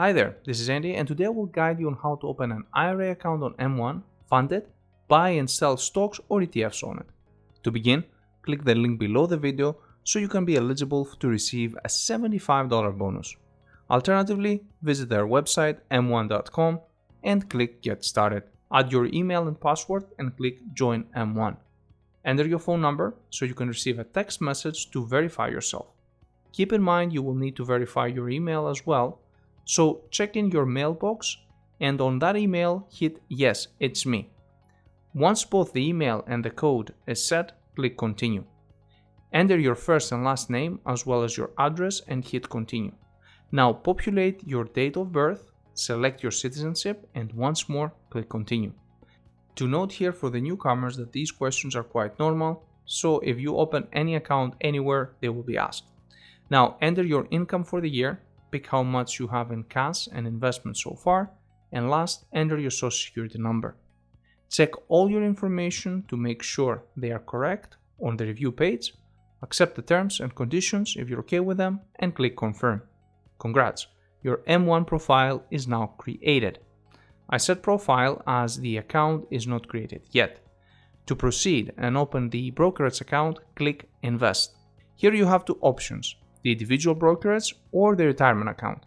Hi there, this is Andy, and today I will guide you on how to open an IRA account on M1, fund it, buy and sell stocks or ETFs on it. To begin, click the link below the video so you can be eligible to receive a $75 bonus. Alternatively, visit their website m1.com and click Get Started. Add your email and password and click Join M1. Enter your phone number so you can receive a text message to verify yourself. Keep in mind you will need to verify your email as well, so check in your mailbox and on that email hit Yes, it's me. Once both the email and the code is set, click Continue. Enter your first and last name as well as your address and hit Continue. Now populate your date of birth, select your citizenship and once more click Continue. To note here for the newcomers that these questions are quite normal, so if you open any account anywhere, they will be asked. Now enter your income for the year, pick how much you have in cash and investments so far, and last, enter your social security number. Check all your information to make sure they are correct on the review page, accept the terms and conditions if you're okay with them, and click Confirm. Congrats, your M1 profile is now created. I said profile as the account is not created yet. To proceed and open the brokerage account, click Invest. Here you have two options, the individual brokerage or the retirement account.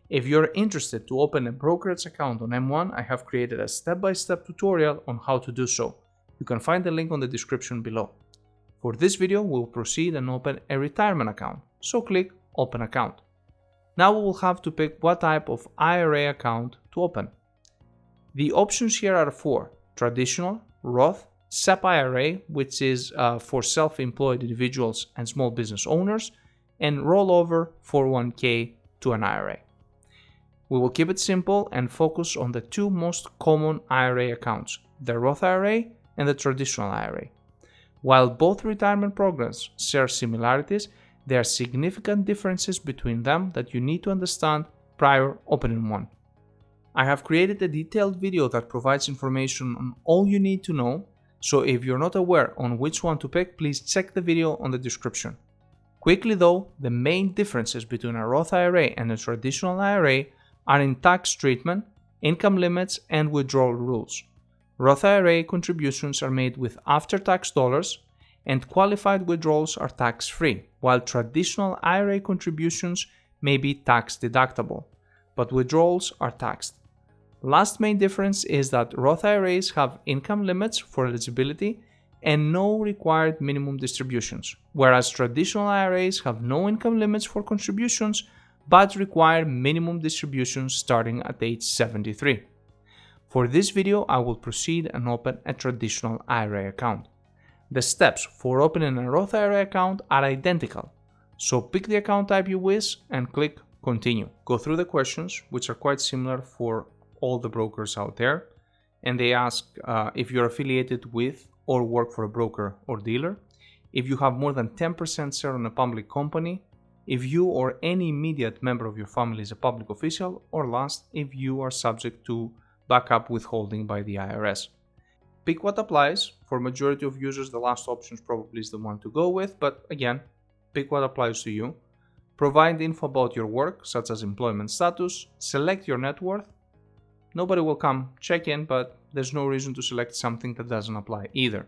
If you're interested to open a brokerage account on M1, I have created a step-by-step tutorial on how to do so. You can find the link on the description below. For this video, we'll proceed and open a retirement account, so click Open Account. Now we will have to pick what type of IRA account to open. The options here are four: traditional, Roth, SEP IRA, which is for self-employed individuals and small business owners, and rollover 401k to an IRA. We will keep it simple and focus on the two most common IRA accounts, the Roth IRA and the traditional IRA. While both retirement programs share similarities, there are significant differences between them that you need to understand prior opening one. I have created a detailed video that provides information on all you need to know, so if you're not aware on which one to pick, please check the video on the description. Quickly though, the main differences between a Roth IRA and a traditional IRA are in tax treatment, income limits, and withdrawal rules. Roth IRA contributions are made with after-tax dollars, and qualified withdrawals are tax-free, while traditional IRA contributions may be tax-deductible, but withdrawals are taxed. Last main difference is that Roth IRAs have income limits for eligibility and no required minimum distributions, whereas traditional IRAs have no income limits for contributions but require minimum distributions starting at age 73. For this video, I will proceed and open a traditional IRA account. The steps for opening a Roth IRA account are identical, so pick the account type you wish and click Continue. Go through the questions, which are quite similar for all the brokers out there, and they ask if you're affiliated with or work for a broker or dealer, if you have more than 10% share on a public company, if you or any immediate member of your family is a public official, or last, if you are subject to backup withholding by the IRS. Pick what applies. For majority of users, the last option probably is the one to go with, but again, pick what applies to you. Provide info about your work, such as employment status, select your net worth. Nobody will come check in, but there's no reason to select something that doesn't apply either.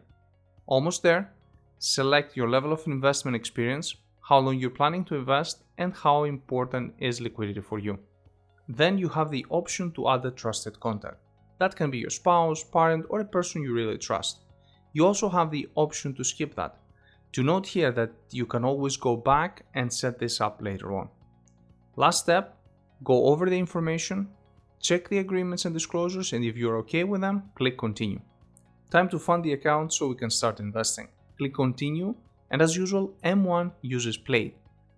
Almost there. Select your level of investment experience, how long you're planning to invest, and how important is liquidity for you. Then you have the option to add a trusted contact. That can be your spouse, parent, or a person you really trust. You also have the option to skip that. To note here that you can always go back and set this up later on. Last step, go over the information, check the agreements and disclosures, and if you're okay with them, click Continue. Time to fund the account so we can start investing. Click Continue, and as usual, M1 uses Plaid.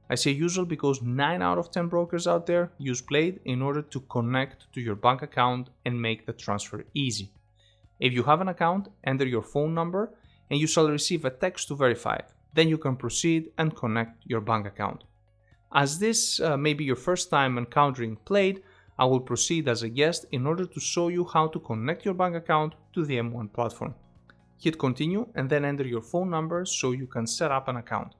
I say usual because 9 out of 10 brokers out there use Plaid in order to connect to your bank account and make the transfer easy. If you have an account, enter your phone number and you shall receive a text to verify it. Then you can proceed and connect your bank account. As this may be your first time encountering Plaid, I will proceed as a guest in order to show you how to connect your bank account to the M1 platform. Hit Continue and then enter your phone number so you can set up an account.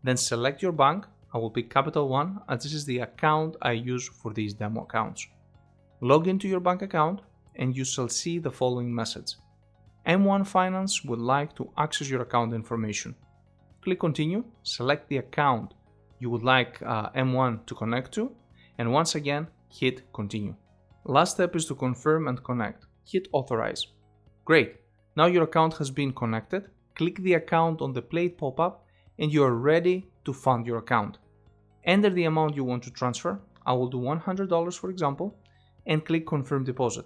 Then select your bank, I will pick Capital One as this is the account I use for these demo accounts. Log into your bank account and you shall see the following message. M1 Finance would like to access your account information. Click Continue, select the account you would like M1 to connect to, and once again hit Continue. Last step is to confirm and connect. Hit Authorize. Great, now your account has been connected. Click the account on the plate pop-up and you are ready to fund your account. Enter the amount you want to transfer. I will do $100 for example, and click Confirm Deposit.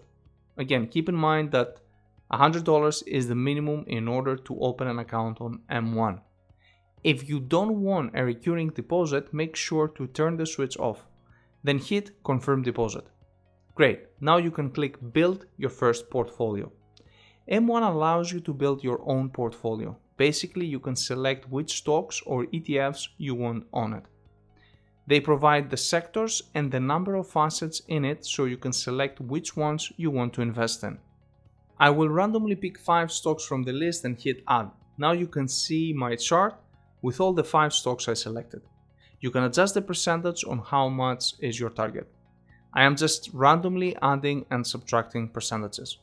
Again, keep in mind that $100 is the minimum in order to open an account on M1. If you don't want a recurring deposit, make sure to turn the switch off. Then hit Confirm Deposit. Great, now you can click Build your first portfolio. M1 allows you to build your own portfolio. Basically, you can select which stocks or ETFs you want on it. They provide the sectors and the number of assets in it so you can select which ones you want to invest in. I will randomly pick 5 stocks from the list and hit Add. Now you can see my chart with all the 5 stocks I selected. You can adjust the percentage on how much is your target. I am just randomly adding and subtracting percentages.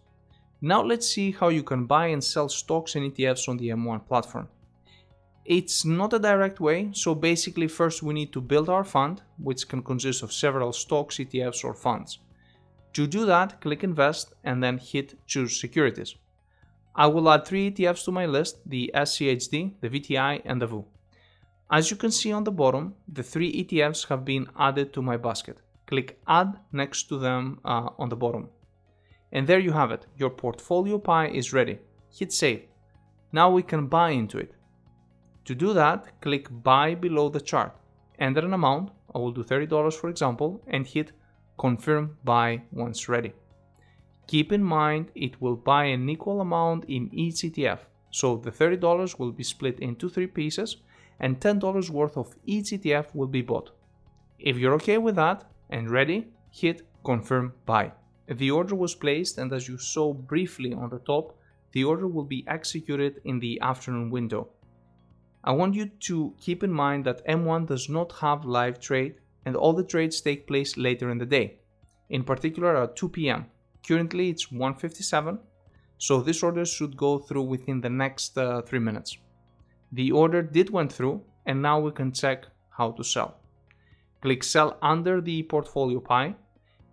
Now let's see how you can buy and sell stocks and ETFs on the M1 platform. It's not a direct way, so basically first we need to build our fund, which can consist of several stocks, ETFs or funds. To do that, click Invest and then hit Choose Securities. I will add 3 ETFs to my list, the SCHD, the VTI and the VU. As you can see on the bottom, the 3 ETFs have been added to my basket. Click Add next to them on the bottom. And there you have it, your portfolio pie is ready. Hit Save. Now we can buy into it. To do that, click Buy below the chart. Enter an amount, I will do $30 for example, and hit Confirm Buy once ready. Keep in mind it will buy an equal amount in each ETF, so the $30 will be split into 3 pieces and $10 worth of each ETF will be bought. If you're okay with that and ready, hit Confirm Buy. The order was placed and as you saw briefly on the top, the order will be executed in the afternoon window. I want you to keep in mind that M1 does not have live trade and all the trades take place later in the day, in particular at 2 p.m. Currently it's 1:57, so this order should go through within the next 3 minutes. The order did went through and now we can check how to sell. Click Sell under the portfolio pie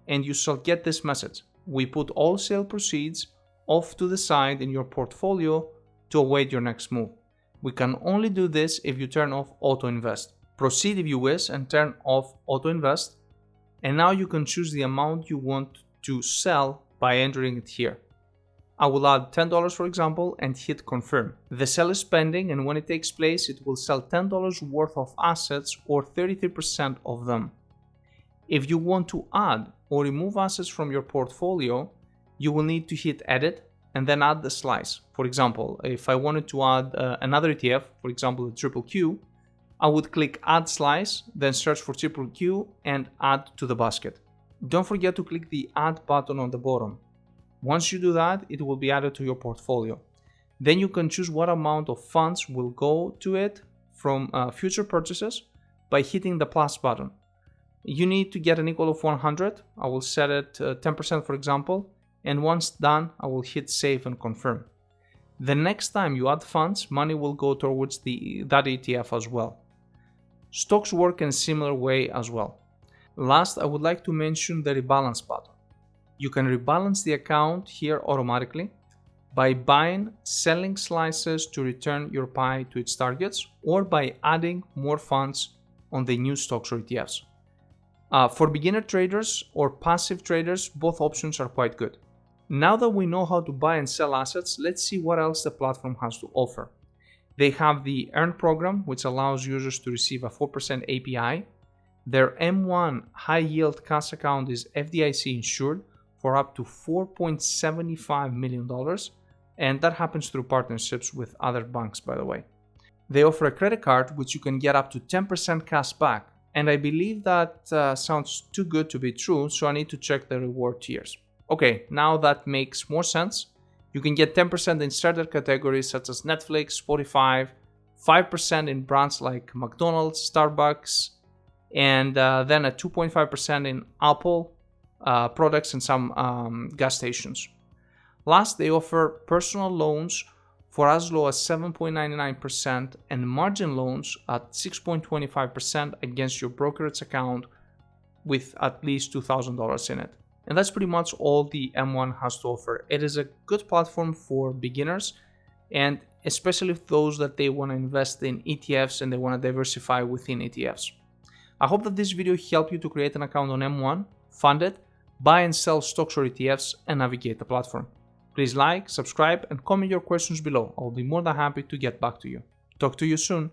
and you shall get this message. We put all sale proceeds off to the side in your portfolio to await your next move. We can only do this if you turn off Auto Invest. Proceed if you wish and turn off Auto Invest. And now you can choose the amount you want to sell by entering it here. I will add $10 for example and hit Confirm. The sell is pending and when it takes place it will sell $10 worth of assets or 33% of them. If you want to add or remove assets from your portfolio, you will need to hit Edit and then add the slice. For example, if I wanted to add another ETF, for example the Triple Q, I would click Add Slice, then search for Triple Q and add to the basket. Don't forget to click the Add button on the bottom. Once you do that, it will be added to your portfolio. Then you can choose what amount of funds will go to it from future purchases by hitting the plus button. You need to get an equal of 100. I will set it 10% for example. And once done, I will hit Save and Confirm. The next time you add funds, money will go towards that ETF as well. Stocks work in a similar way as well. Last, I would like to mention the rebalance button. You can rebalance the account here automatically by buying, selling slices to return your pie to its targets or by adding more funds on the new stocks or ETFs. For beginner traders or passive traders, both options are quite good. Now that we know how to buy and sell assets, let's see what else the platform has to offer. They have the Earn program, which allows users to receive a 4% API. Their M1 high yield cash account is FDIC insured for up to $4.75 million, and that happens through partnerships with other banks, by the way. They offer a credit card which you can get up to 10% cash back, and I believe that sounds too good to be true, so I need to check the reward tiers. Okay, now that makes more sense. You can get 10% in starter categories such as Netflix, Spotify, 5% in brands like McDonald's, Starbucks, and then a 2.5% in Apple products and some gas stations. Last, they offer personal loans for as low as 7.99% and margin loans at 6.25% against your brokerage account with at least $2,000 in it. And that's pretty much all the M1 has to offer. It is a good platform for beginners, and especially those that they want to invest in ETFs and they want to diversify within ETFs. I hope that this video helped you to create an account on M1, fund it, buy and sell stocks or ETFs, and navigate the platform. Please like, subscribe, and comment your questions below. I'll be more than happy to get back to you. Talk to you soon.